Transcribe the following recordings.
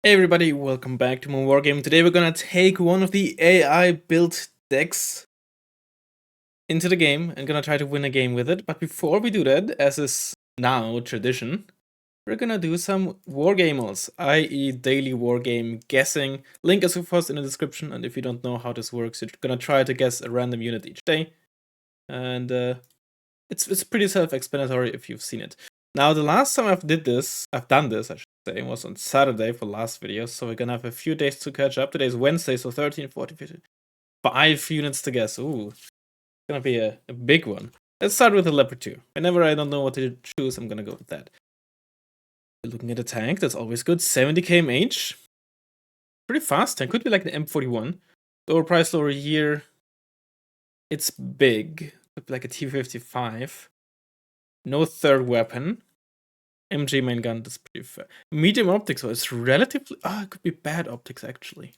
Hey everybody, welcome back to more Wargame. Today we're gonna take one of the AI built decks into the game and gonna try to win a game with it. But before we do that, as is now tradition, we're gonna do some Wargamals, i.e. daily Wargame guessing. Link is of course in the description, and if you don't know how this works, you're gonna try to guess a random unit each day. And it's pretty self-explanatory if you've seen it. Now the last time I've done this, I should say, was on Saturday for last video, so we're gonna have a few days to catch up. Today's Wednesday, so 13, 14, 15, 5 units to guess. Ooh, it's gonna be a big one. Let's start with the Leopard 2. Whenever I don't know what to choose, I'm gonna go with that. Looking at the tank, that's always good. 70 kmh. Pretty fast tank, could be like the M41. Lower price, lower year. It's big, could be like a T55. No third weapon. MG main gun, that's pretty fair. Medium optics, so it's relatively. Oh, it could be bad optics actually.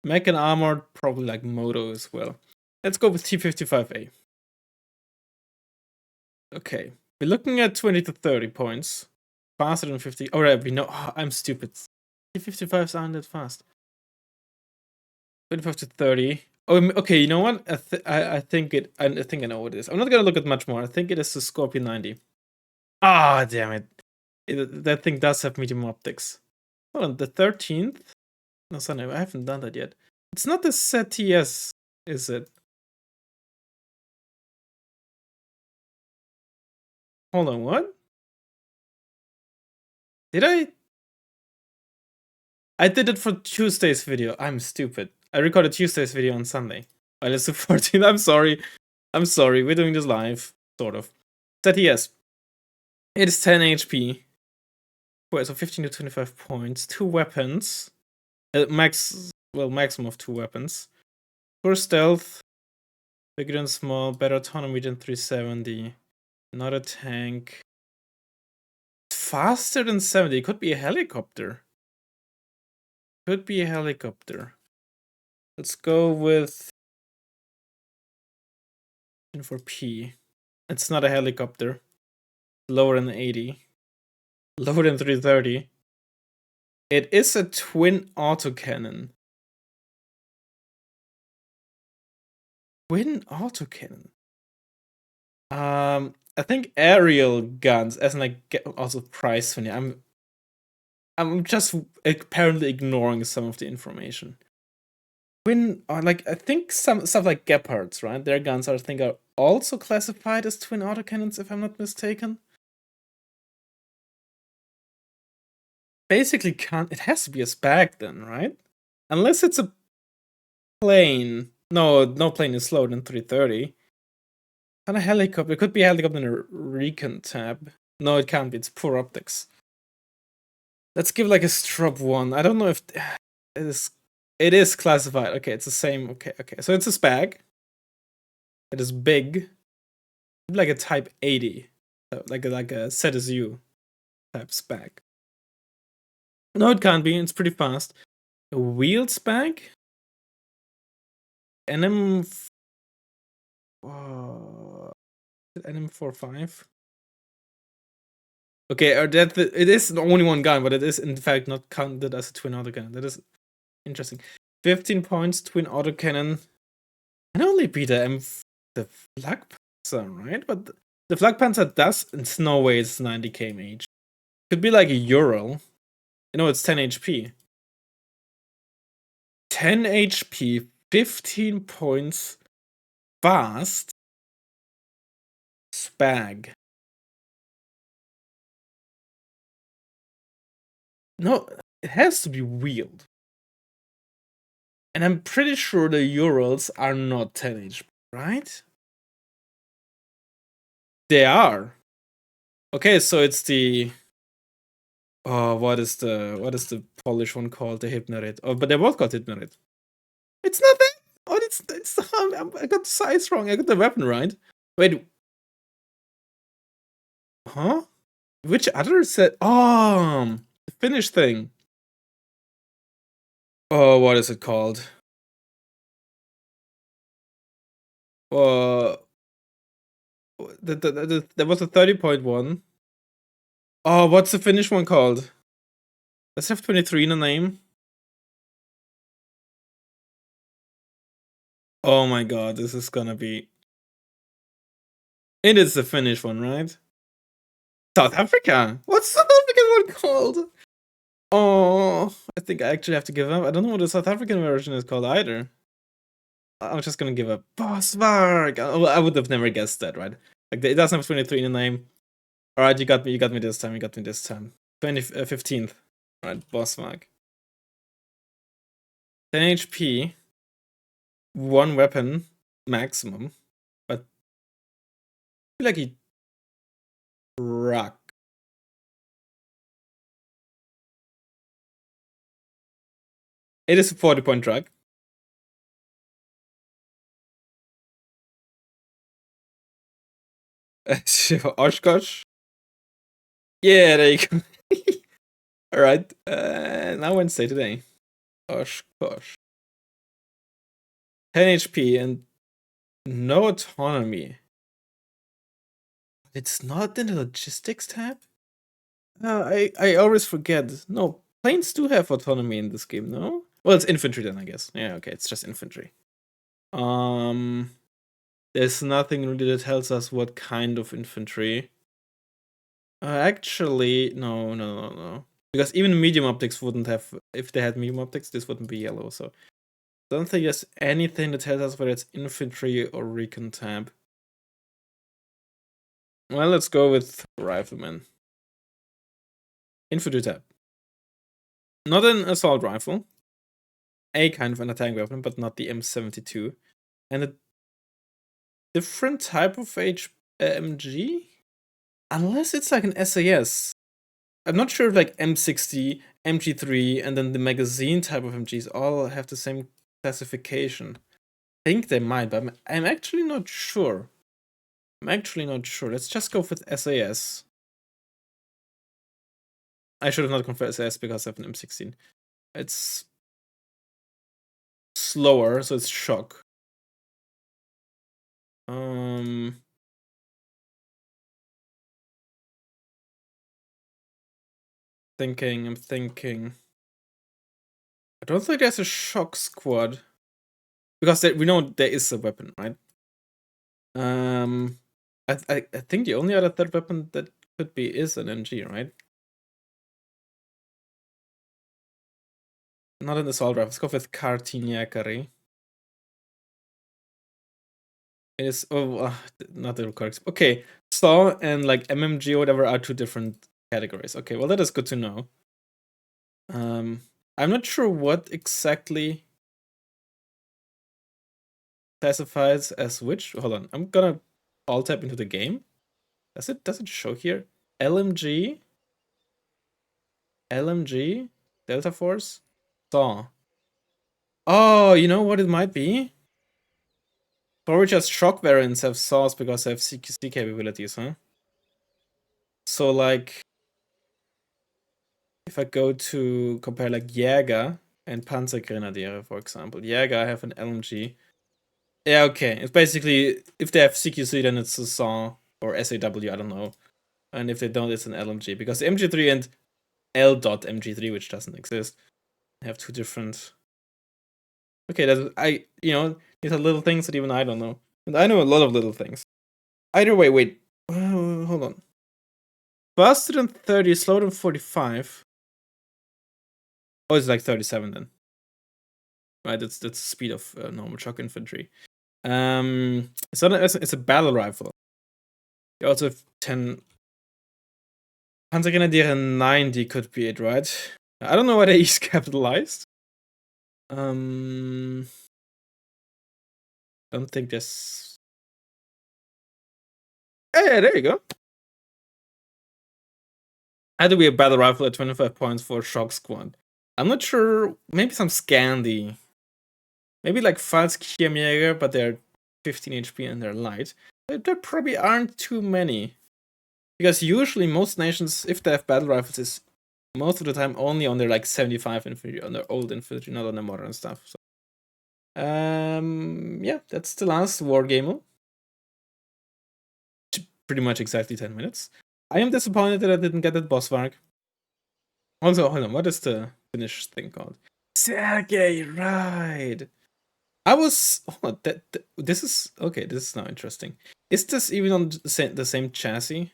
Mech and armored, probably like Moto as well. Let's go with T55A. Okay, we're looking at 20 to 30 points. Faster than 50. Alright, we know. Oh, I'm stupid. T55s aren't that fast. 25 to 30. Oh, okay, you know what? I think I know what it is. I'm not gonna look at much more. I think it is the Scorpion 90. Ah, damn it. That thing does have medium optics. Hold on, the 13th? No, Sunday, I haven't done that yet. It's not the ZTS, is it? Hold on, what? Did I? I did it for Tuesday's video. I'm stupid. I recorded Tuesday's video on Sunday. Oh, it's the 14th. I'm sorry. I'm sorry. We're doing this live. Sort of. ZTS. It is 10 HP. Wait, so 15 to 25 points. 2 weapons. Maximum of 2 weapons. For stealth. Bigger than small. Better autonomy than 370. Not a tank. Faster than 70. It could be a helicopter. Could be a helicopter. Let's go with for P. It's not a helicopter. Lower than 80. Lower than 330. It is a twin autocannon. Twin autocannon. I think aerial guns, as in like also price funny. I'm just apparently ignoring some of the information. Like I think some stuff like Gepards, right? Their guns I think are also classified as twin autocannons, if I'm not mistaken. Basically, it has to be a spag then, right? Unless it's a plane. No plane is slower than 330. And a helicopter. It could be a helicopter in a recon tab. No, it can't be. It's poor optics. Let's give like a strop 1. I don't know if it is classified. Okay, it's the same. Okay. So it's a spag. It is big. Like a type 80. Like a ZSU type spag. No, it can't be. It's pretty fast. A wheeled spag? NM. NM45. Okay, it is only one gun, but it is in fact not counted as a twin autocannon. That is interesting. 15 points, twin autocannon. Can only be the Flak Panzer, right? But the Flak Panzer does, it's no way it's 90 kmh. Could be like a Ural. You know, it's 10 HP. 10 HP, 15 points, fast, spag. No, it has to be wheeled. And I'm pretty sure the Urals are not 10 HP, right? They are. Okay, so it's the what is the Polish one called? The Hypnorid. Oh, but they're both called Hypnorid. It's not that. Oh, it's I got the size wrong. I got the weapon right. Wait. Huh? Which other set? Oh, the Finnish thing. Oh, what is it called? There was a 30.1. Oh, what's the Finnish one called? Let's have 23 in the name. Oh my god, this is gonna be... It is the Finnish one, right? South Africa! What's South African one called? Oh, I think I actually have to give up. I don't know what the South African version is called either. I'm just gonna give up. Bosvarg! Oh, I would have never guessed that, right? Like, it doesn't have 23 in the name. Alright, you got me this time, 15th. Alright, Bosvarg. 10 HP. 1 weapon maximum. But I feel like he rock. It is a 40-point drug. Oshkosh. Yeah, there you go. Alright, now Wednesday today. Oshkosh. 10 HP and no autonomy. It's not in the logistics tab? I always forget. No, planes do have autonomy in this game, no? Well, it's infantry then, I guess. Yeah, okay, it's just infantry. There's nothing really that tells us what kind of infantry. Actually, no. Because even medium optics wouldn't have, if they had medium optics, this wouldn't be yellow, so. Don't think there's anything that tells us whether it's infantry or recon tab. Well, let's go with rifleman. Infantry tab. Not an assault rifle. A kind of an attack weapon, but not the M72. And a different type of MG? Unless it's like an SAS. I'm not sure if like M60, MG3, and then the magazine type of MGs all have the same classification. I think they might, but I'm actually not sure. Let's just go with SAS. I should have not gone for SAS because I have an M16. It's slower, so it's shock. I'm thinking. I don't think there's a shock squad. Because we know there is a weapon, right? I think the only other third weapon that could be is an MG, right? Not an assault rifle. Let's go with Kartiniakari. It is not the correct. Okay, SAW and like MMG or whatever are 2 different categories. Okay, well that is good to know. I'm not sure what exactly classifies as which. Hold on, I'm gonna alt tab into the game. Does it show here? LMG, Delta Force, SAW. Oh, you know what it might be? Probably just shock variants have SAWs because they have CQC capabilities, huh? So like, if I go to compare like Jäger and Panzergrenadiere, for example. Jäger have an LMG. Yeah, okay. It's basically, if they have CQC, then it's a SAW or SAW, I don't know. And if they don't, it's an LMG. Because the MG3 and L.MG3, which doesn't exist, have 2 different... Okay, these are little things that even I don't know. And I know a lot of little things. Either way, wait. Hold on. Faster than 30, slower than 45. Oh, it's like 37 then. Right, that's the speed of normal shock infantry. It's a battle rifle. You also have 10. Panzergrenadiere 90 could be it, right? I don't know whether he's capitalized. Don't think there's... Yeah, there you go. Had to be a battle rifle at 25 points for shock squad. I'm not sure. Maybe some Scandi. Maybe like Fallskirmjäger, but they're 15 HP and they're light. There probably aren't too many. Because usually most nations, if they have battle rifles, is most of the time only on their like 75 infantry, on their old infantry, not on the modern stuff. So. Yeah, that's the last Wargame. Pretty much exactly 10 minutes. I am disappointed that I didn't get that Bosvarg. Also, hold on, what is the Finnish thing called? Sergey, right. I was hold on, this is okay, this is now interesting. Is this even on the same chassis?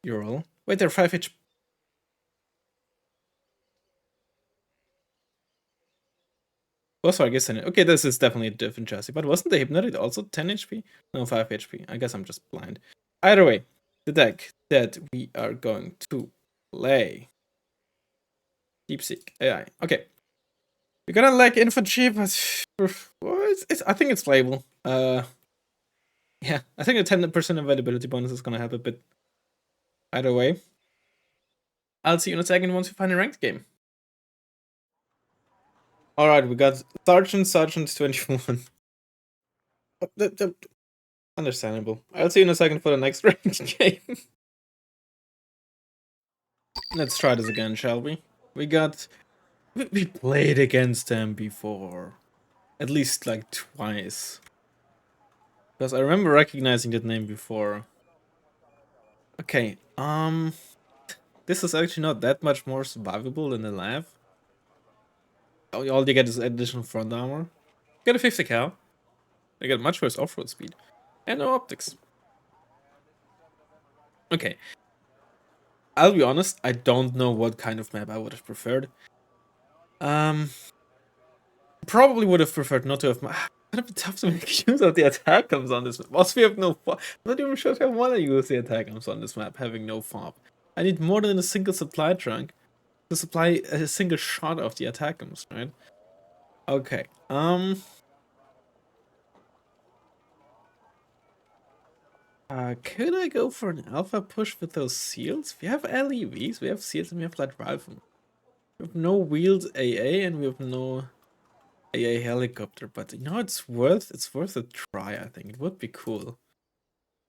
Ural. Wait, they're 5 HP. Also, I guess okay, this is definitely a different chassis, but wasn't the Hypnotic also 10 HP? No, 5 HP. I guess I'm just blind. Either way, the deck that we are going to play. Deep Seek AI. Okay. We're gonna like infantry, but well, I think it's playable. Yeah, I think the 10% availability bonus is gonna help a bit. Either way. I'll see you in a second once we find a ranked game. Alright, we got Sergeant 21. Understandable. I'll see you in a second for the next ranked game. Let's try this again, shall we? We played against them before. At least like twice. Because I remember recognizing that name before. Okay, this is actually not that much more survivable than the lab. All you get is additional front armor. Get a 50 cal. They get much worse off-road speed. And no optics. Okay. I'll be honest, I don't know what kind of map I would have preferred. Probably would have preferred not to have kind of tough to make use of the attack comes on this map. Also, we have no fob. I'm not even sure if I want to use the attack comes on this map, having no fob. I need more than a single supply trunk to supply a single shot of the attack comes, right? Okay. Could I go for an alpha push with those seals? We have LEVs, we have seals, and we have light rifle. We have no wheeled AA, and we have no AA helicopter. But you know, it's worth a try. I think it would be cool.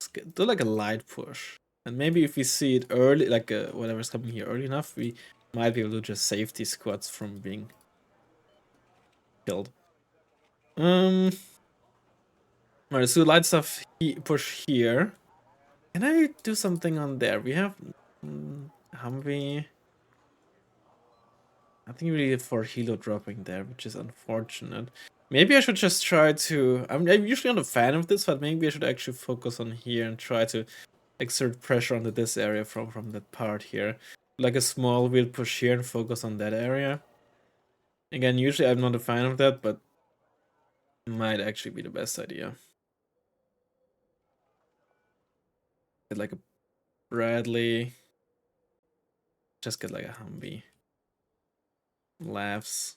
Let's do like a light push, and maybe if we see it early, like whatever's coming here early enough, we might be able to just save these squads from being killed. Alright, so light stuff push here. Can I do something on there? We have Humvee. I think we need for helo dropping there, which is unfortunate. Maybe I should just try to. I'm usually not a fan of this, but maybe I should actually focus on here and try to exert pressure onto this area from that part here. Like a small wheel push here and focus on that area. Again, usually I'm not a fan of that, but might actually be the best idea. Get like a Bradley. Just get like a Humvee. Laughs.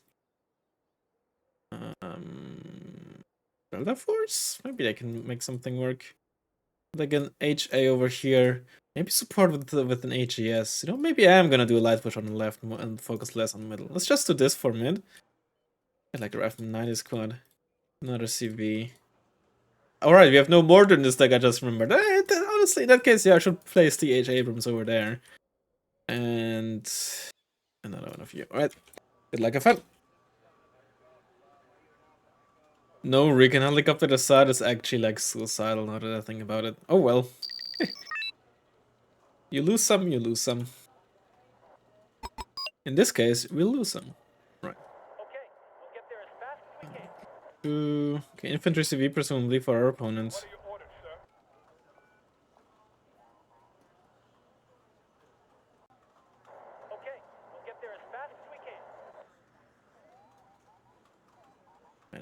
Delta Force? Maybe I can make something work. Like an HA over here. Maybe support with an HES. You know, maybe I am gonna do a light push on the left and focus less on the middle. Let's just do this for mid. I like a Razzmann 90 squad. Another CV. Alright, we have no mortar in this deck, I just remembered. Honestly, in that case, yeah, I should place the H. Abrams over there. And another one of you. Alright. Good luck, have fun. No recon helicopter to the side is actually like suicidal now that I think about it. Oh well. You lose some, you lose some. In this case, we'll lose some. Right. Okay, we'll get there as fast as we can. Okay, infantry CV presumably for our opponents. What are your orders, sir? Okay, we'll get there as fast as we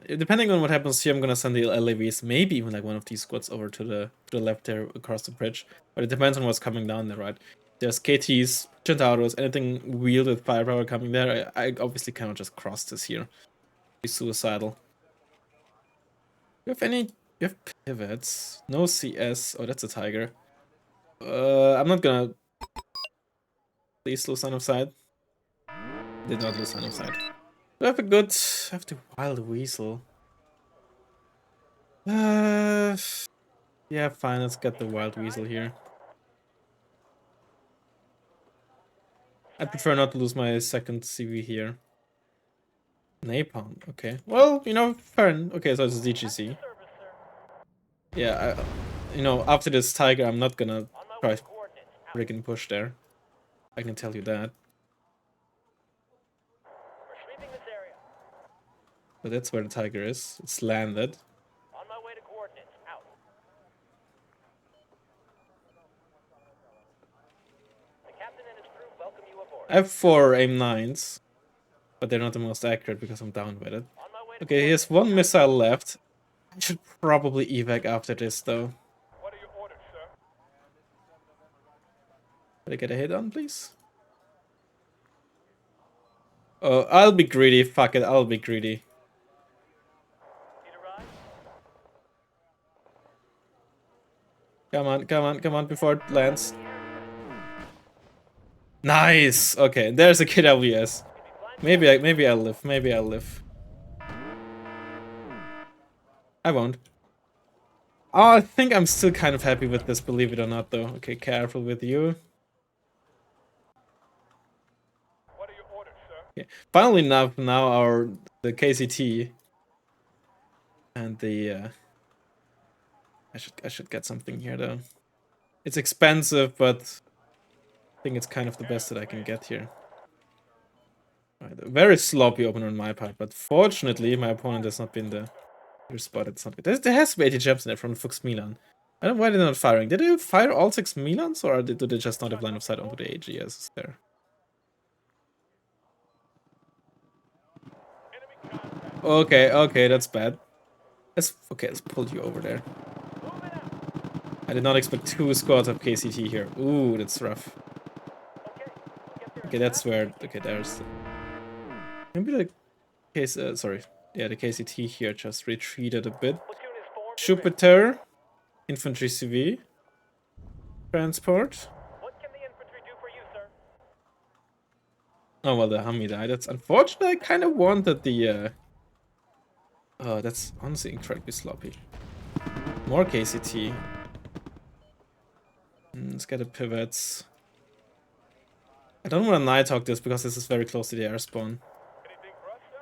can. Depending on what happens here, I'm gonna send the LAVs, maybe even like one of these squads over to the left there across the bridge. But it depends on what's coming down there, right? There's KTs, Centauros, anything wheeled with firepower coming there. I obviously cannot just cross this here. Be suicidal. You have pivots? No CS. Oh, that's a tiger. I'm not gonna. Please lose sign of sight. Did not lose sign of sight. Do I have a good. I have the wild weasel. Yeah, fine. Let's get the wild weasel here. I prefer not to lose my second CV here. Napalm. Okay. Well, you know, fair. Okay, so it's DGC. Yeah, you know, after this tiger, I'm not gonna try freaking push there. I can tell you that. But that's where the tiger is. It's landed. On my way to coordinates. Out. The captain and his crew welcome you aboard. I have 4 aim 9s, but they're not the most accurate because I'm down with it. On my way to Okay, he has 1 missile left. I should probably evac after this, though. What are your orders, sir? Did I get a hit on, please? Oh, I'll be greedy. Fuck it, I'll be greedy. Need a ride? Come on, come on, come on, before it lands. Nice! Okay, there's a KWS. Maybe I'll live. Maybe I'll live. I won't. Oh, I think I'm still kind of happy with this, believe it or not, though. Okay, careful with you. What are your orders, sir? Okay. Finally enough, now the KCT and the I should get something here though. It's expensive, but I think it's kind of the best that I can get here. Right, a very sloppy opener on my part, but fortunately my opponent has not been the spot. It's not good. There has to be 80 gems in there from Fuchs Milan. I don't know why they're not firing. Did they fire all 6 Milans, or do they just not have line of sight onto the AGS there? Okay, okay, that's bad. Let's pull you over there. I did not expect 2 squads of KCT here. Ooh, that's rough. Okay, that's where. Okay, there's. Maybe the case. Sorry. Yeah, the KCT here just retreated a bit. Jupiter, infantry CV, transport. What can the infantry do for you, sir? Oh well, the Hummy died. That's unfortunate. I kind of wanted the. Oh, that's honestly incredibly sloppy. More KCT. Let's get the pivots. I don't want to Nighthawk this because this is very close to the air spawn. Anything for us, sir?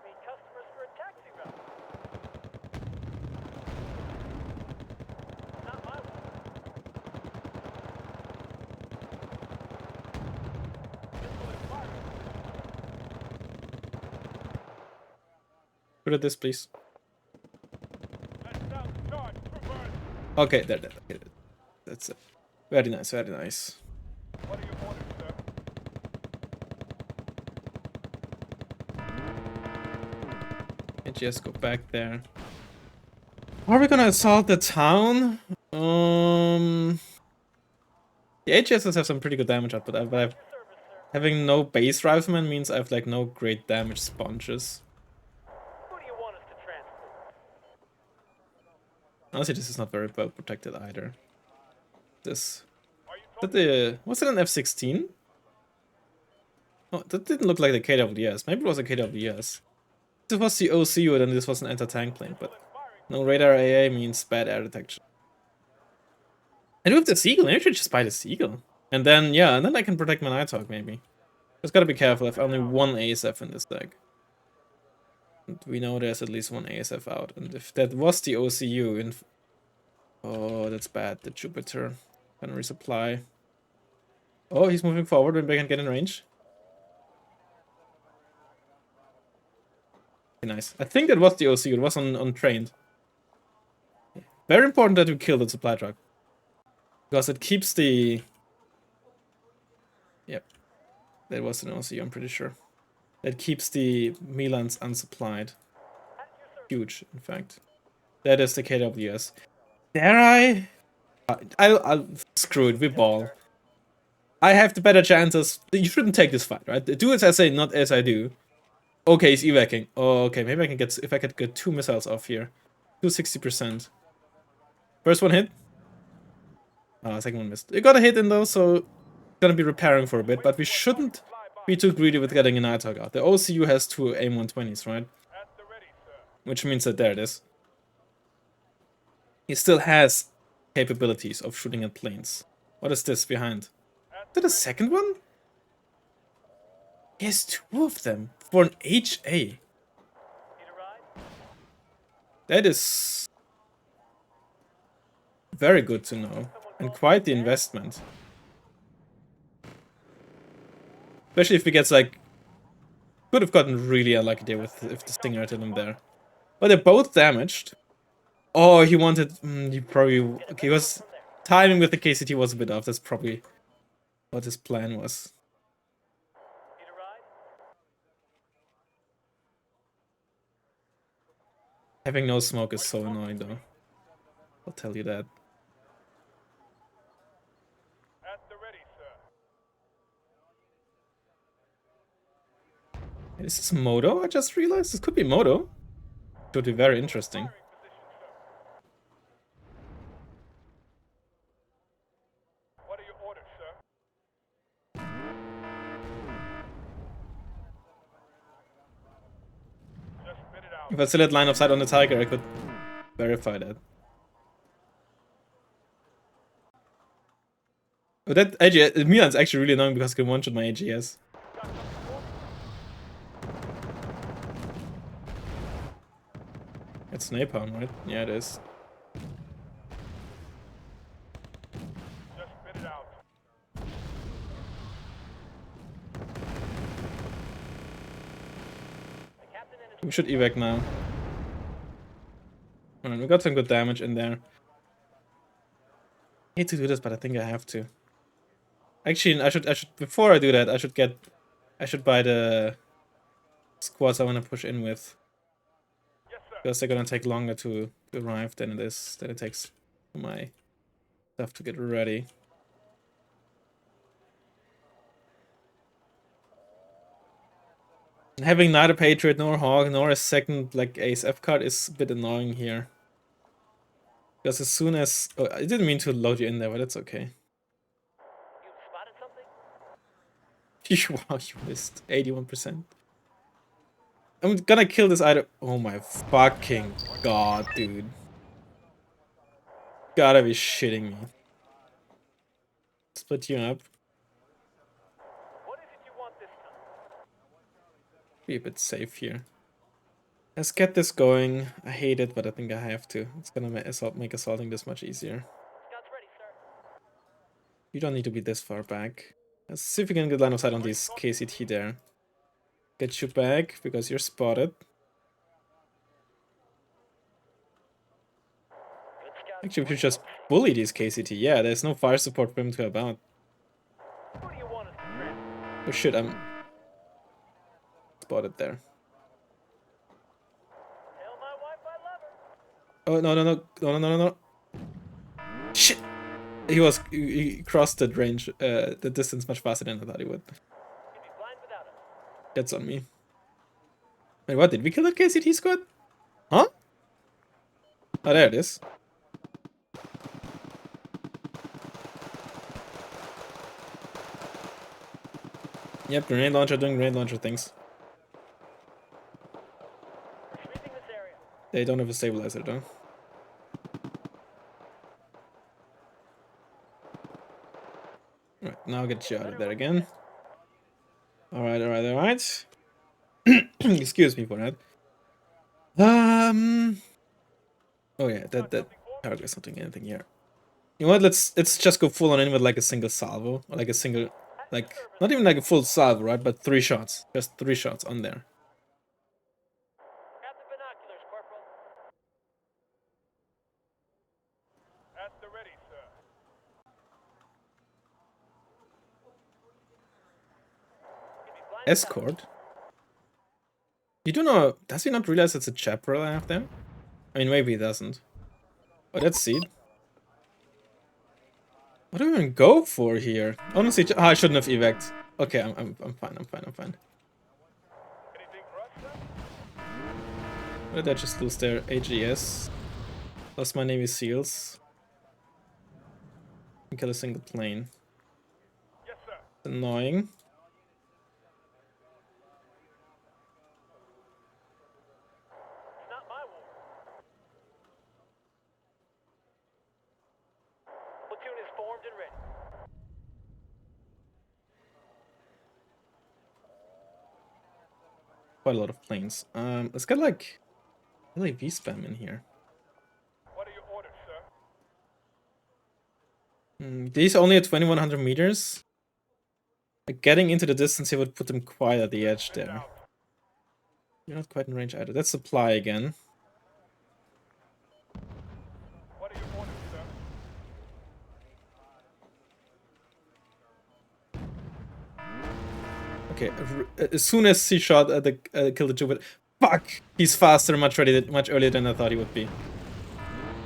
Need customers for a taxi route. Not my one. Missile is firing. Put at this, please. That sounds charged. Reverse. Okay, there. Okay, that's it. Very nice, very nice. What are your orders, sir? And just go back there. Are we gonna assault the town? The HSs have some pretty good damage output, but having no base rifleman means I have like no great damage sponges. Who do you want us to transport? Honestly, this is not very well protected either. This. Are you Was it an F-16? Oh, that didn't look like the KWS. Maybe it was a KWS. This was the OCU, and then this was an anti-tank plane, but no radar AA means bad air detection. And with the Seagull, maybe I should just buy the Seagull. And then, yeah, and then I can protect my Nighthawk, maybe. Just gotta be careful, I have only 1 ASF in this deck. And we know there's at least 1 ASF out, and if that was the OCU, oh, that's bad, the Jupiter. Gonna resupply. Oh, he's moving forward, maybe I can get in range. Okay, nice. I think that was the OCU, it was untrained. Very important that we kill the supply truck. Because it keeps the... Yep. That was an OCU, I'm pretty sure. That keeps the Milans unsupplied. Huge, in fact. That is the KWS. Dare I? I'll screw it, we ball. I have the better chances. You shouldn't take this fight, right? Do as I say, not as I do. Okay, he's evacing. Oh, okay, maybe I can get... If I could get 2 missiles off here. 260%. First one hit. Second one missed. It got a hit in though, so gonna be repairing for a bit, but we shouldn't be too greedy with getting a Nighthawk out. The OCU has 2 AIM-120s, right? at the ready, sir? Which means that there it is. He still has capabilities of shooting at planes. What is this behind? Is that a second one? He has 2 of them for an HA. Need a ride? That is very good to know, and quite the investment. Especially if he gets like... Could have gotten really unlucky there with if the Stinger had hit him there. But they're both damaged. Oh, he wanted... he probably... Okay, he was... Timing with the KCT was a bit off. That's probably what his plan was. Need a ride? Having no smoke is so annoying though. I'll tell you that. At the ready, sir. Is this Moto? I just realized this could be Moto. It would be very interesting. Firing position, sir. What are your orders, sir? Just spit it out. If I still had line of sight on the Tiger, I could verify that. But that AGS, Milan's actually really annoying because I can one-shot my AGS. Got something for me? It's napalm, right? Yeah, it is. Just spit it out. The captain and his We should evac now. Alright, we got some good damage in there. I hate to do this, but I think I have to. Actually, I should before I do that, I should buy the squads I want to push in with. Yes, sir. Because they're gonna take longer to arrive than it takes for my stuff to get ready. Having neither Patriot nor Hawk nor a second like Ace F card is a bit annoying here. Because as soon as I didn't mean to load you in there, but it's okay. You spotted something? Wow, you missed 81%. I'm gonna kill this item. Oh my fucking god, dude. Gotta be shitting me. Split you up. What is it you want this time? Be a bit safe here. Let's get this going. I hate it, but I think I have to. It's gonna make assaulting this much easier. Scouts ready, sir. You don't need to be this far back. Let's see if we can get line of sight on these KCT there. Get you back because you're spotted. Good scout. Actually, we should just bully these KCT. Yeah, there's no fire support for him to about. Who do you want us to trap? Oh shit, I'm spotted there. Tell my wife I love her. Oh no. Shit! He crossed that range, the distance much faster than I thought he would. He'd be blind without us. That's on me. Wait, what? Did we kill that KCT squad? Huh? Oh, there it is. Yep, grenade launcher doing grenade launcher things. We're sweeping this area. They don't have a stabilizer though. Right, now I'll get you out of there again. Alright. Excuse me for that. Oh yeah, that target is not doing anything here. You know what? Let's just go full on in with like a single salvo, or like a single, like not even like a full salvo, right? But 3 shots, just 3 shots on there. Have the binoculars, Corporal. At the ready, sir. He'd be blind Escort. You do know? Does he not realize it's a chaparral I have there? I mean, maybe he doesn't. Oh, that's seed. What do I even go for here? Honestly, I shouldn't have evac'd. Okay, I'm fine. Anything for us, sir? What did I just lose there? AGS. Lost my Navy SEALs. And kill a single plane. Yes, sir. Annoying. It's not my war. Platoon is formed and ready. Quite a lot of planes. Let's get like LAV spam in here. What are your orders, sir? These only at 2100 meters. Like getting into the distance here would put them quite at the edge there. You're not quite in range either. Let's supply again. What are your orders, sir? Okay, as soon as he shot at the killed the Jupiter, fuck! He's faster, much earlier than I thought he would be.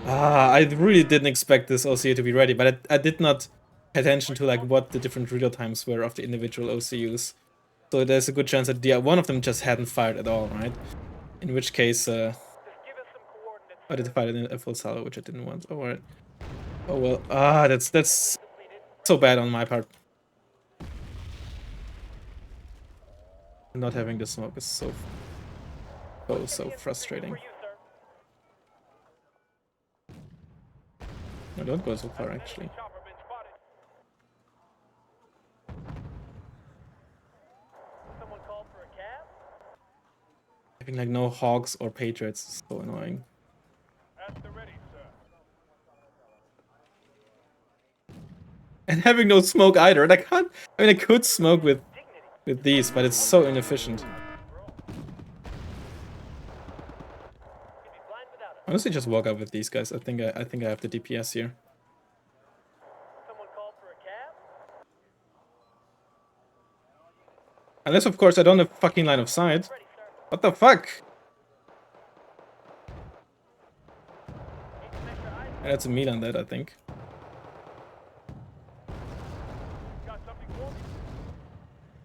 Ah, I really didn't expect this OCU to be ready, but I did not pay attention to like what the different reload times were of the individual OCUs. So there's a good chance that one of them just hadn't fired at all, right? In which case, Just give us some coordinates. I did fire in a full salvo, which I didn't want. Oh, alright. Oh well. Ah, that's so bad on my part. Not having the smoke is so frustrating. For you, sir. No, don't go so far actually. Chopper been spotted. Someone called for a cab? Having like no Hawks or Patriots is so annoying. At the ready, sir. And having no smoke either. And I can't. I mean, I could smoke with these, but it's so inefficient. Honestly, just walk up with these guys. I think I have the DPS here. Someone called for a cab? Unless, of course, I don't have fucking line of sight. Ready, sir. What the fuck? Need some extra eyes? I had some meat on that, I think. Got something for me?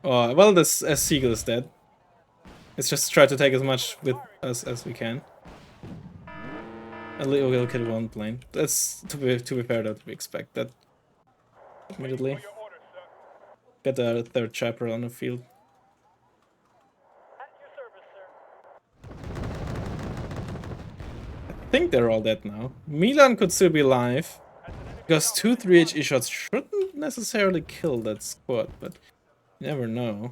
Oh, well, this Seagull is dead. Let's just try to take as much with us as we can. We'll kill one plane. That's to be fair, that we expect that. Admittedly, For your orders, sir. get a third chopper on the field. At your service, sir. I think they're all dead now. Milan could still be alive, because 2 3HE shots shouldn't necessarily kill that squad, but you never know. Need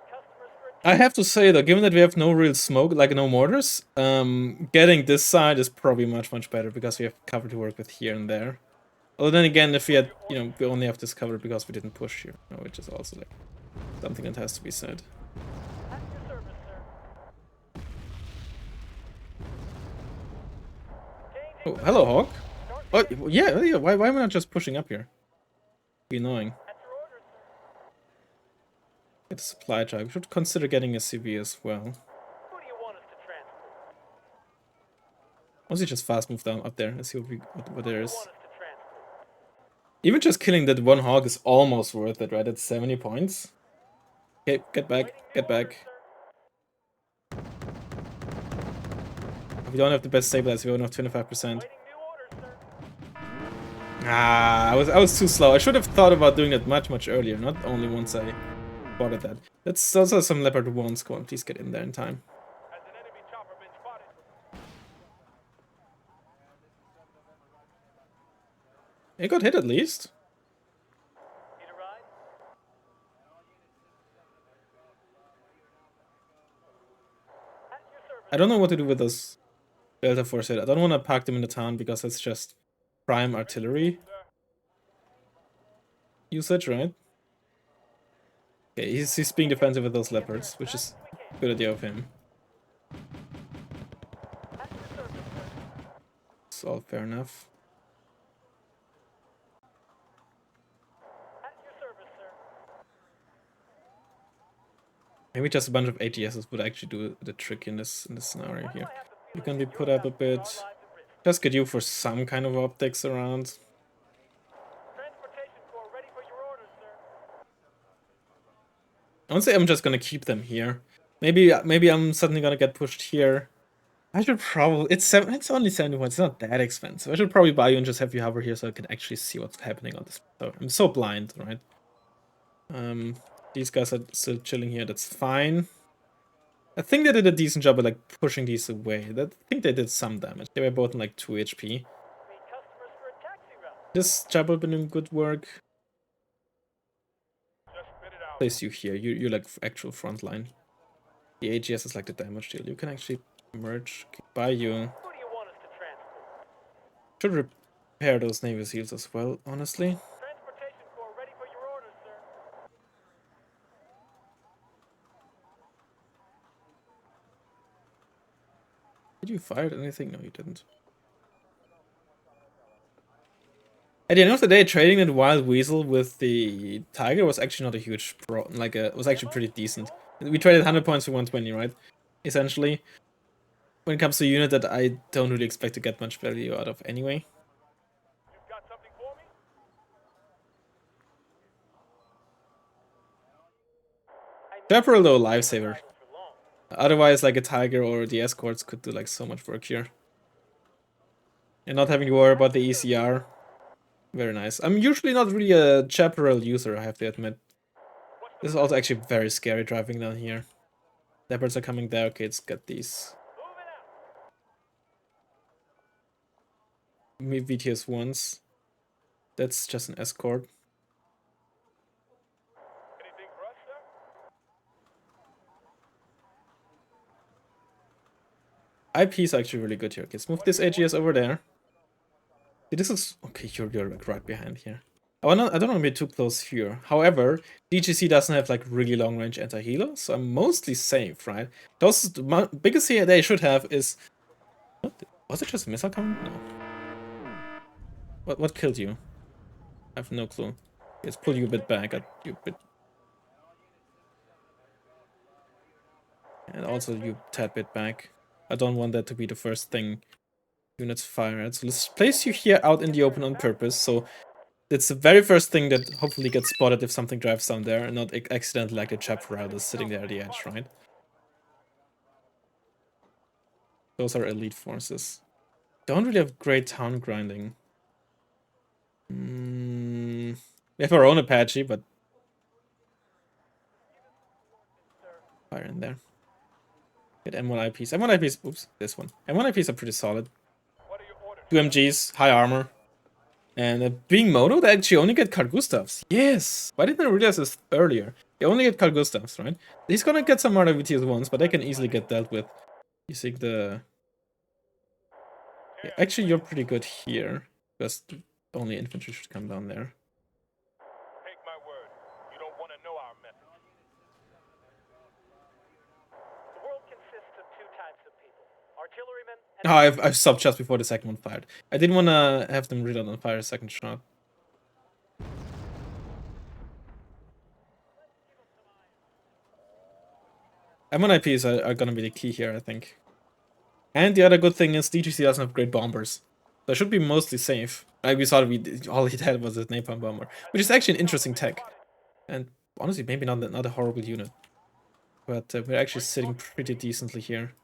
customers for a I have to say though, given that we have no real smoke, like no mortars, getting this side is probably much better because we have cover to work with here and there. Although then again, if we had, you know, we only have this cover because we didn't push here, you know, which is also like something that has to be said. At your service, sir. Oh, hello, Hawk. Oh, yeah. Why am I not just pushing up here? Be annoying. At your orders, sir. Get a supply truck. We should consider getting a CV as well. Who do you want us to transport? Mostly just fast move down up there and see what there is. Want us to transport? Even just killing that one Hawk is almost worth it, right? At 70 points. Okay, get back. Get back. We don't have the best stabilizer. We only have 25%. Waiting new orders, sir. Ah, I was too slow. I should have thought about doing that much earlier, not only once I spotted that. Let's also some Leopard 1s. Come on, please get in there in time. Has an enemy chopper been spotted? It got hit at least. Need a ride? At your service. I don't know what to do with those Delta Force hit. I don't want to park them in the town because that's just prime artillery usage, right? Okay, he's being defensive with those leopards, which is a good idea of him. At your service, sir. It's all fair enough. At your service, sir. Maybe just a bunch of ATSs would actually do the trick in this scenario here. You can be put up a bit. Just get you for some kind of optics around. Transportation corps ready for your orders, sir. I would say I'm just gonna keep them here. Maybe I'm suddenly gonna get pushed here. I should probably it's only 70 points. It's not that expensive. I should probably buy you and just have you hover here so I can actually see what's happening on this. So I'm so blind, right? These guys are still chilling here. That's fine. I think they did a decent job of like pushing these away. I think they did some damage. They were both in like 2 HP. Need customers for a taxi route. This chapel been doing good work. Just spit it out. Place you here. You're like actual front line. The AGS is like the damage deal. You can actually merge. Buy you. Who do you want us to transport? Should repair those Navy SEALs as well, honestly. Transportation corps ready for your orders, sir. Did you fire anything? No, you didn't. At the end of the day, trading that wild weasel with the tiger was actually not a huge pro. It was actually pretty decent. We traded 100 points for 120, right? Essentially, when it comes to a unit that I don't really expect to get much value out of anyway. You've got something for me? Chaparral though, lifesaver. Otherwise, like a tiger or the escorts could do like so much work here. And not having to worry about the ECR. Very nice. I'm usually not really a chaparral user, I have to admit. This is also actually very scary driving down here. Leopards are coming there. Okay, let's get these. VTS ones. That's just an escort. Anything for us, sir? IP is actually really good here. Okay, let's move this AGS over there. See, this is okay. You're like right behind here. I don't want to be too close here. However, DGC doesn't have like really long range anti-healer, so I'm mostly safe, right? The biggest thing they should have is. What? Was it just a missile coming? No. What killed you? I have no clue. Let's pull you a bit back. And also you tad bit back. I don't want that to be the first thing units fire at. So let's place you here out in the open on purpose. So it's the very first thing that hopefully gets spotted if something drives down there and not accidentally like the chaparral is sitting there at the edge, right? Those are elite forces. Don't really have great town grinding. We have our own Apache, but fire in there. Get M1 IPs. M1 IPs, oops, this one. M1 IPs are pretty solid. What are your orders? 2 MGs, high armor. And being mono, they actually only get Carl Gustavs. Yes! Why didn't I realize this earlier? They only get Carl Gustavs, right? He's gonna get some other VTS ones, but they can easily get dealt with using the... Yeah, actually, you're pretty good here. Because only infantry should come down there. Take my word. You don't want to know our methods. The world consists of two types of people. Artillerymen and... Oh, I've stopped just before the second one fired. I didn't want to have them reload and fire a second shot. M1 IPs are gonna be the key here, I think. And the other good thing is DGC doesn't have great bombers. So it should be mostly safe. Like we saw, all he had was a napalm bomber. Which is actually an interesting tech. And honestly, maybe not a horrible unit. But we're actually sitting pretty decently here.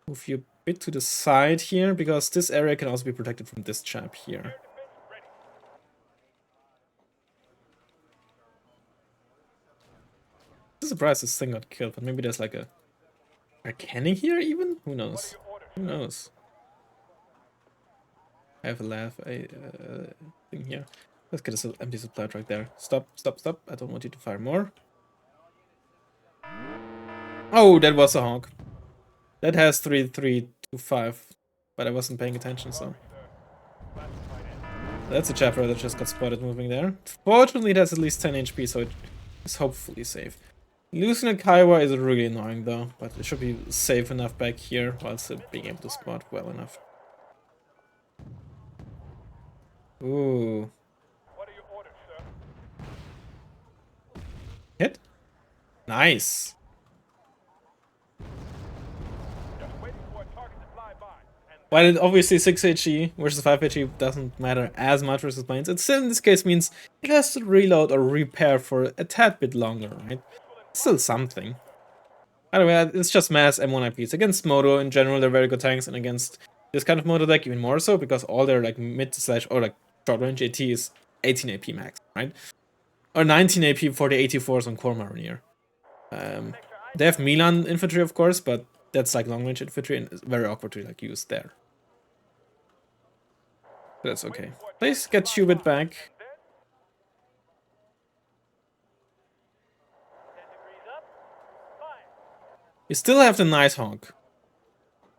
Move you a bit to the side here, because this area can also be protected from this chap here. I'm surprised this thing got killed, but maybe there's like a canning here even? Who knows? Who knows? I have a laugh thing here. Let's get an empty supply right there. Stop, stop, stop. I don't want you to fire more. Oh, that was a honk. That has 3-3-2-5, but I wasn't paying attention, so. That's a chapter that just got spotted moving there. Fortunately, it has at least 10 HP, so it is hopefully safe. Losing a Kaiwa is really annoying though, but it should be safe enough back here while still being able to spot well enough. Ooh. What are your orders, sir? Hit? Nice. Just waiting for a target to fly by. And While it obviously 6 HE versus 5 HE doesn't matter as much versus planes, it still in this case means it has to reload or repair for a tad bit longer, right? Still something. Anyway, it's just mass M1 IPs. Against Moto in general, they're very good tanks, and against this kind of Moto deck even more so, because all their like mid slash or like short range AT is 18 AP max, right? Or 19 AP for the 84s on Core Marinier. They have Milan infantry, of course, but that's like long range infantry and it's very awkward to like use there. But that's okay. Please get Hubert back. 10 degrees up. Fire. We still have the Nighthawk.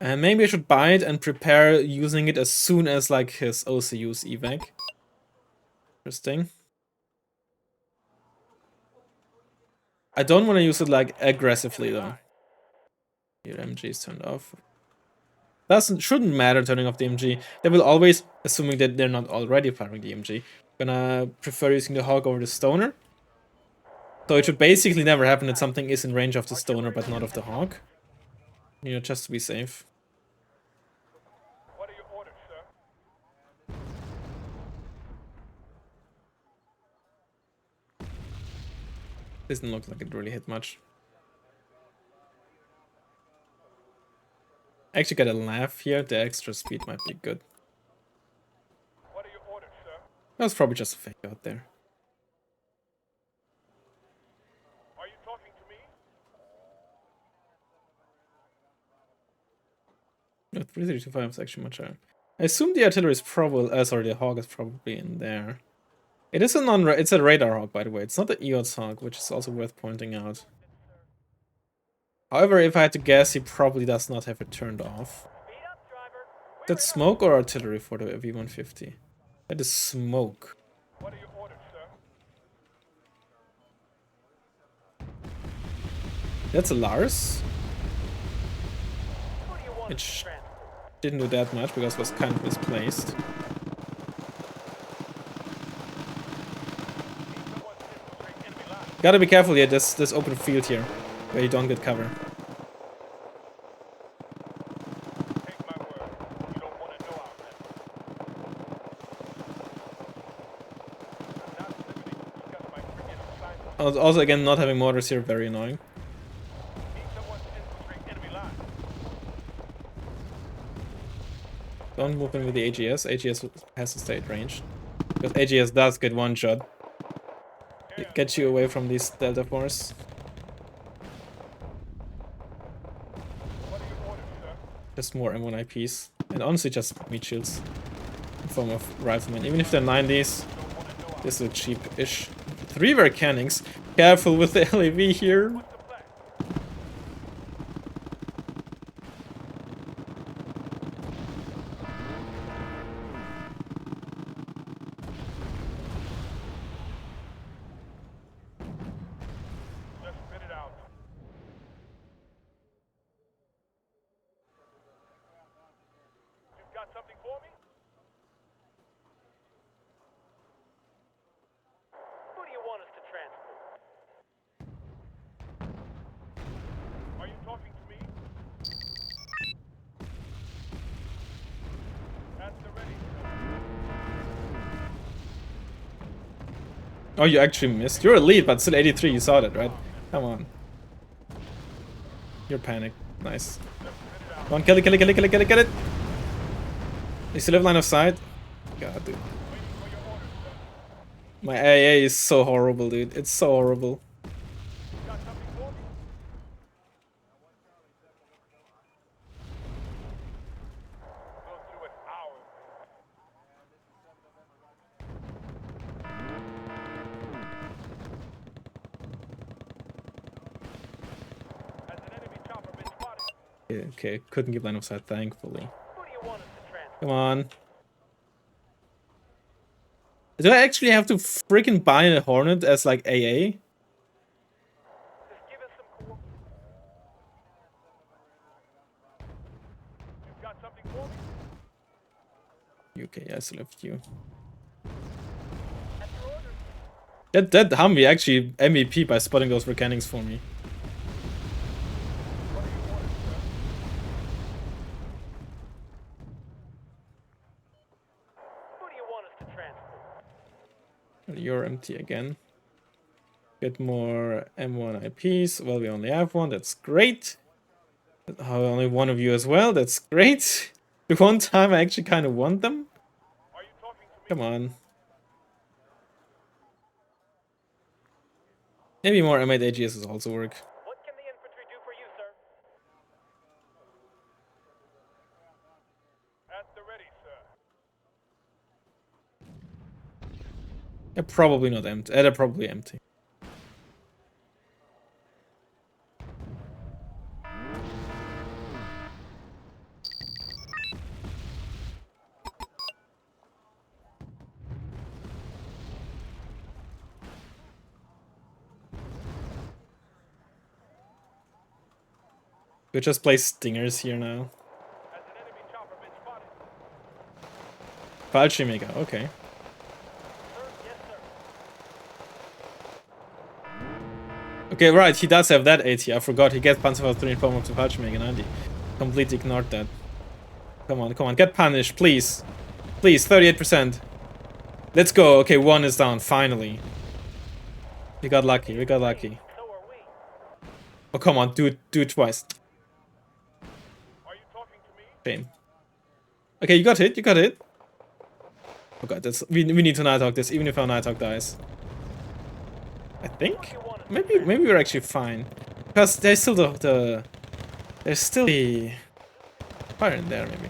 And maybe I should buy it and prepare using it as soon as like his OCU's evac. Interesting. I don't want to use it like aggressively though. Your MG is turned off. Shouldn't matter turning off the MG. They will always, assuming that they're not already firing the MG, gonna prefer using the Hawk over the Stoner. So it should basically never happen that something is in range of the Stoner but not of the Hawk. You know, just to be safe. What are your orders, sir? Doesn't look like it really hit much. I actually got a laugh here. The extra speed might be good. What are your orders, sir? That was probably just a fake out there. Are you talking to me? No, 3325 is actually much higher. I assume the artillery is probably, sorry, the Hawk is probably in there. It is a it's a radar Hawk, by the way. It's not the EOS Hawk, which is also worth pointing out. However, if I had to guess, he probably does not have it turned off. Speed up, driver. Is that smoke or artillery for the V150? That is smoke. What are your orders, sir? That's a Lars. Who do you want It us to transport? didn't do that much because it was kind of misplaced. Need someone to infiltrate enemy lines. Gotta be careful here, this open field here, where you don't get cover. Take my word. You don't want to know our methods. I'm not at liberty to discuss my criminal assignment. Also, again, not having mortars here, very annoying. Need someone to infiltrate enemy lines. Don't move in with the AGS. AGS has to stay at range. Because AGS does get one shot. It gets you away from these Delta Force. What are your orders, sir? Just more M1 IPs. And honestly, just meat shields. In form of riflemen. Even if they're 90s, this looks cheap-ish. 3 Vercannings. Careful with the LAV here. What's the plan? Just spit it out. You've got something for me? Who do you want us to transport? Are you talking to me? At the ready, sir. Oh, you actually missed. You're a lead, but still 83. You saw that, right? Come on. You're panicked. Nice. Come on, kill it, kill it, kill it, kill it, kill it, kill it. You still have line of sight? God, dude. My AA is so horrible, dude. It's so horrible. Got something for me? We'll do it our way. Has an enemy chopper been spotted? Yeah, okay, couldn't give line of sight, thankfully. Who do you want us to transport? Come on. Do I actually have to freaking buy a Hornet as like AA? Just give us some cool. You've got something for me? Okay, I still have you. At your orders. That Humvee actually MVP by spotting those Vercannings for me. What are your orders, sir? Who do you want us to transport? You're empty again. Get more M1 IPs. Well, we only have one. That's great. Only one of you as well. That's great. The one time I actually kind of want them. Are you talking to me? Come on. Maybe more M8 AGSs also work. What can the infantry do for you, sir? At the ready, sir. They're probably not empty. They're probably empty. We just play stingers here now. Has an enemy Fallschirmjäger, okay. Sir, yes, sir. Okay, right, he does have that AT. I forgot. He gets Panzer 3 in form of the Fallschirmjäger, and he completely ignored that. Come on, get punished, please. Please, 38%. Let's go. Okay, 1 is down, finally. We got lucky, we got lucky. So are we. Oh, come on, do it twice. Are you talking to me? Shame. Okay, you got hit, you got hit. Oh god, that's we need to Nighthawk this, even if our Nighthawk dies. I think? Maybe we're actually fine. Because there's still there's still the fire in there, maybe.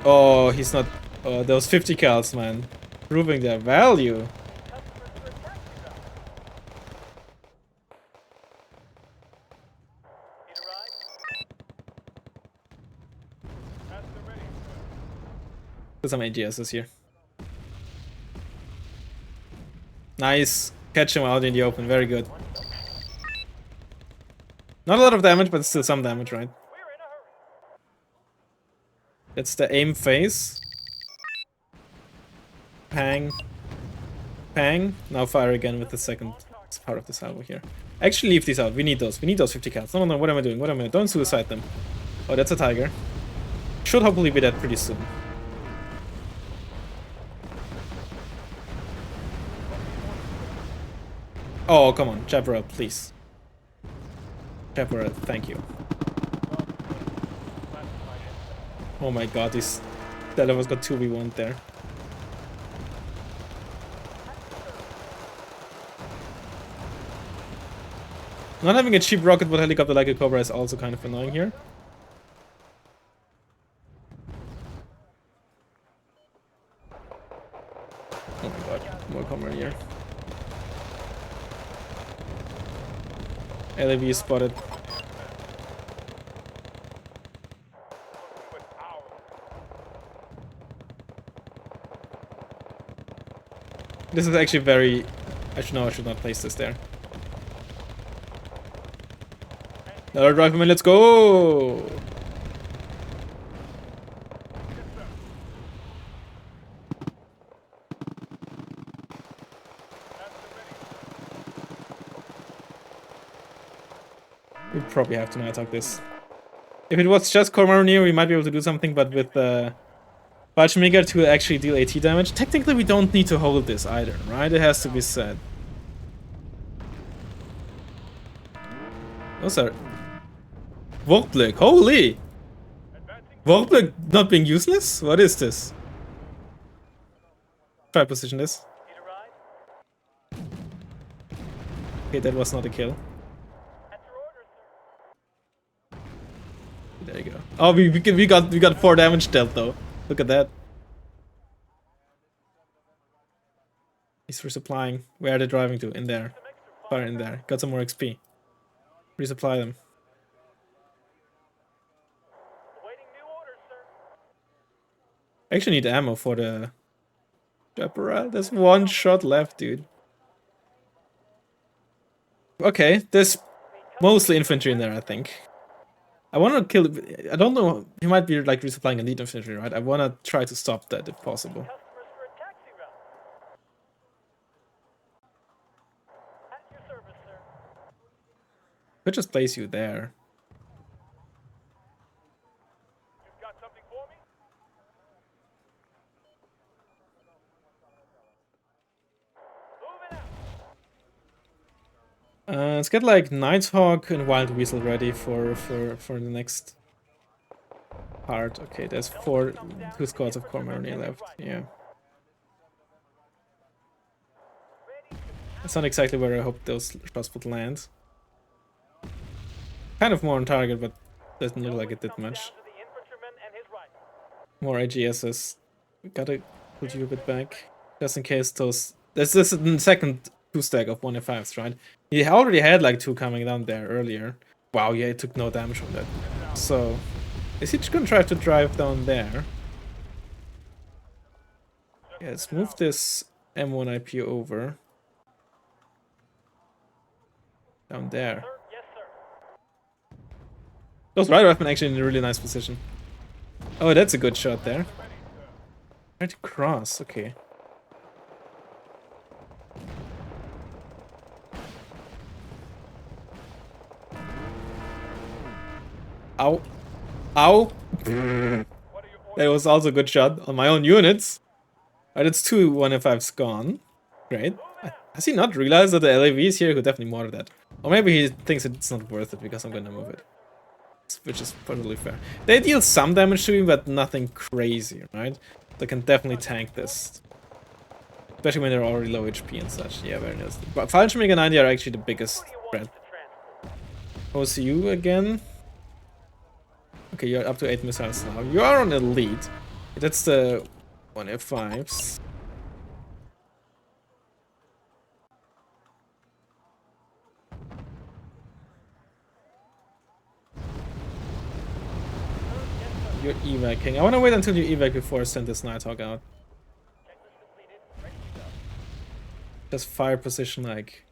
Oh, he's not. Oh, those 50 cals, man. Proving their value. Customers for a taxi route. Need a ride? As they're ready, sir. There's some AGSs here. Nice. Catch him out in the open. Very good. Not a lot of damage, but still some damage, right? We're in a hurry. That's the aim phase. Pang. Pang. Now fire again with the second part of the salvo here. Actually leave these out. We need those. We need those 50 cats. No, what am I doing? What am I doing? Don't suicide them. Oh, that's a tiger. Should hopefully be dead pretty soon. Oh, come on. Chaparral, please. Chaparral, thank you. Oh my god, this Delava's got 2v1 there. Not having a cheap rocket but helicopter like a Cobra is also kind of annoying here. Oh my god, more Cobra here. LAV spotted. This is actually very... I should not place this there. Another Razzmann, let's go! We probably have to now attack this. If it was just Cormaroneer, we might be able to do something, but with Fallschirmjäger to actually deal AT damage, technically we don't need to hold this either, right? It has to be said. Oh, sorry. Wargame, holy! Wargame not being useless? What is this? Try to position this. Need a ride? Okay, that was not a kill. At your orders, sir. There you go. Oh, we got 4 damage dealt though. Look at that. He's resupplying. Where are they driving to? In there. Fire in there. Got some more XP. Resupply them. Awaiting new orders, sir. I actually need ammo for the Chaparral. There's 1 shot left, dude. Okay, there's mostly infantry in there, I think. I want to kill... I don't know. He might be like resupplying elite infantry, right? I want to try to stop that if possible. Customers for a taxi route. At your service, sir. Could just place you there. You've got something for me? Moving out. Let's get like Nighthawk and Wild Weasel ready for the next part. Okay, there's 2 squads of Cormaroneer left. Yeah. That's not exactly where I hope those shots would land. Kind of more on target, but doesn't look like it did much. Down to the infantryman and his rifle. More AGSs. We gotta put you a bit back. Just in case those... This is the second 2-stack of 1F5s, right? He already had like 2 coming down there earlier. Wow, yeah, he took no damage from that. So... Is he just gonna try to drive down there? Yeah, let's move this M1 IP over. Down there. Sir, yes, sir. Those rider weapon actually in a really nice position. Oh, that's a good shot there. Right across, okay. Ow. Ow. That was also a good shot on my own units. Alright, it's 2 1F5's gone. Great. Has he not realized that the LAV is here? He could definitely mortar that. Or maybe he thinks it's not worth it because I'm gonna move it. Which is totally fair. They deal some damage to me, but nothing crazy, right? They can definitely tank this. Especially when they're already low HP and such. Yeah, very nice. But Fallschirmjäger 90 are actually the biggest threat. OCU again. Okay, you're up to 8 missiles now. You are on elite. That's the 1F5s. You're evac-ing. I want to wait until you evac before I send this Nighthawk out. Just fire position, like,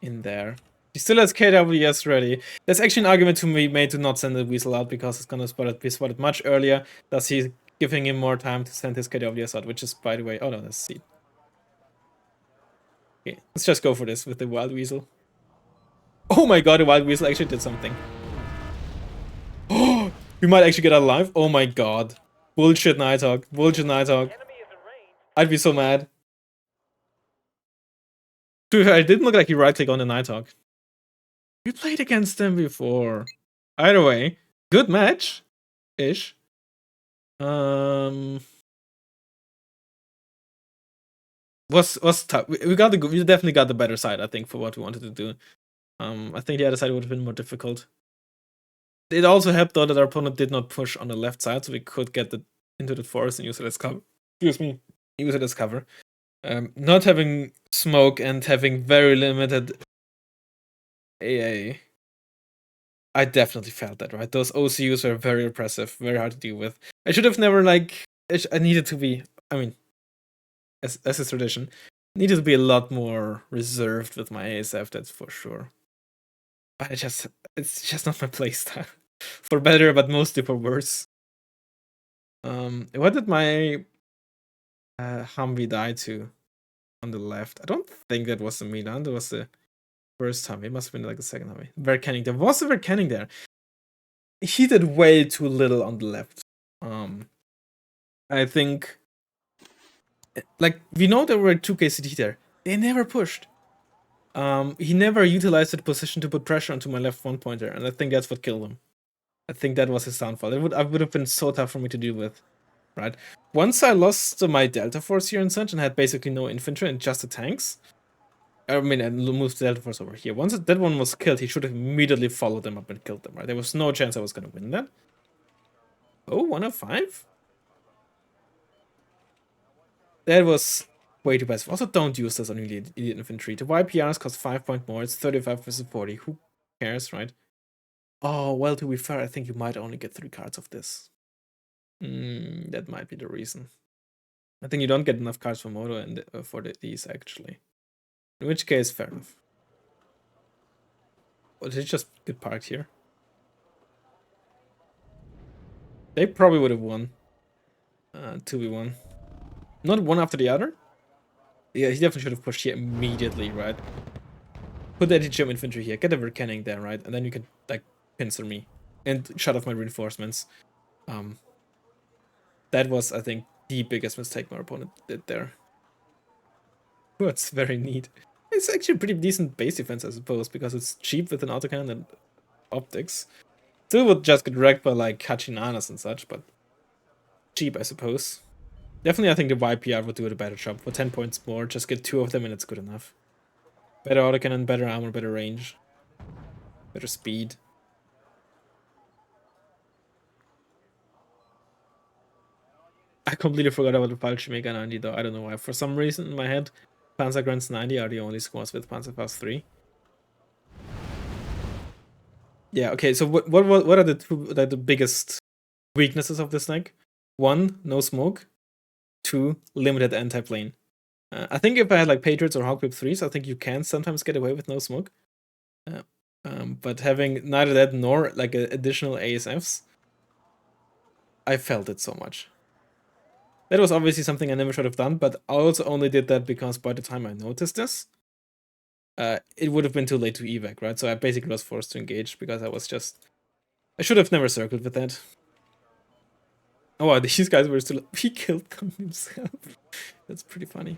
in there. He still has KWS ready. There's actually an argument to be made to not send the Weasel out because it's gonna be spotted much earlier. Thus, he's giving him more time to send his KWS out, which is, by the way... Oh no, that's C. Okay, let's just go for this with the Wild Weasel. Oh my god, the Wild Weasel actually did something. Oh, we might actually get out alive. Oh my god. Bullshit Nighthawk. Bullshit Nighthawk. I'd be so mad. I didn't look like he right-click on the Nighthawk. We played against them before. Either way, good match. Ish. Was tough. We definitely got the better side, I think, for what we wanted to do. I think the other side would have been more difficult. It also helped though that our opponent did not push on the left side, so we could get into the forest and use it as cover. Excuse me. Use it as cover. Not having smoke and having very limited AA. I definitely felt that, right? Those OCUs were very oppressive, very hard to deal with. I should have never, like... I needed to be... I mean, as is tradition, needed to be a lot more reserved with my ASF, that's for sure. But it's just not my playstyle. For better, but mostly for worse. What did my Humvee die to on the left? I don't think that was the Milan, that was the first Humvee. It must have been like the second Humvee. Verkenning. There was a Verkenning there. He did way too little on the left. I think, like, we know there were 2 KCT there. They never pushed. He never utilized the position to put pressure onto my left one pointer, and I think that's what killed him. I think that was his downfall. It would have been so tough for me to deal with, right? Once I lost my Delta Force here and such, and had basically no infantry and just the tanks. I mean, I moved the Delta Force over here. Once that one was killed, he should have immediately followed them up and killed them, right? There was no chance I was going to win that. Oh, 105? That was way too passive. Also, don't use this on elite infantry. The YPRs cost 5 points more. It's 35 versus 40. Who cares, right? Oh, well, to be fair, I think you might only get 3 cards of this. That might be the reason. I think you don't get enough cards for Moto and for these, actually. In which case, fair enough. Or did it just get parked here? They probably would have won. 2v1. Not one after the other? Yeah, he definitely should have pushed here immediately, right? Put the anti-gem infantry here, get a Verkenning there, right? And then you can, like, pincer me. And shut off my reinforcements. That was, I think, the biggest mistake my opponent did there. Oh, it's very neat. It's actually a pretty decent base defense, I suppose, because it's cheap with an autocannon and optics. Still would just get wrecked by, like, Hachinanas and such, but cheap, I suppose. Definitely, I think the YPR would do a better job. For 10 points more, just get 2 of them and it's good enough. Better autocannon, better armor, better range. Better speed. I completely forgot about the Fallschirmjäger 90 though, I don't know why. For some reason in my head, Panzergrunts 90 are the only squads with Panzerfaust 3. Yeah, okay, so what are the biggest weaknesses of this deck? 1, no smoke. 2, limited anti-plane. I think if I had like Patriots or Hawkwhip 3s, I think you can sometimes get away with no smoke. But having neither that nor like additional ASFs, I felt it so much. That was obviously something I never should have done, but I also only did that because by the time I noticed this, it would have been too late to evac, right? So I basically was forced to engage because I should have never circled with that. Oh wow, these guys were still... He killed Gun himself. That's pretty funny.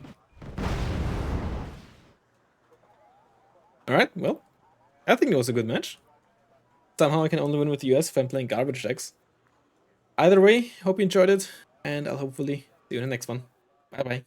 Alright, well, I think it was a good match. Somehow I can only win with the US if I'm playing garbage decks. Either way, hope you enjoyed it, and I'll hopefully see you in the next one. Bye bye.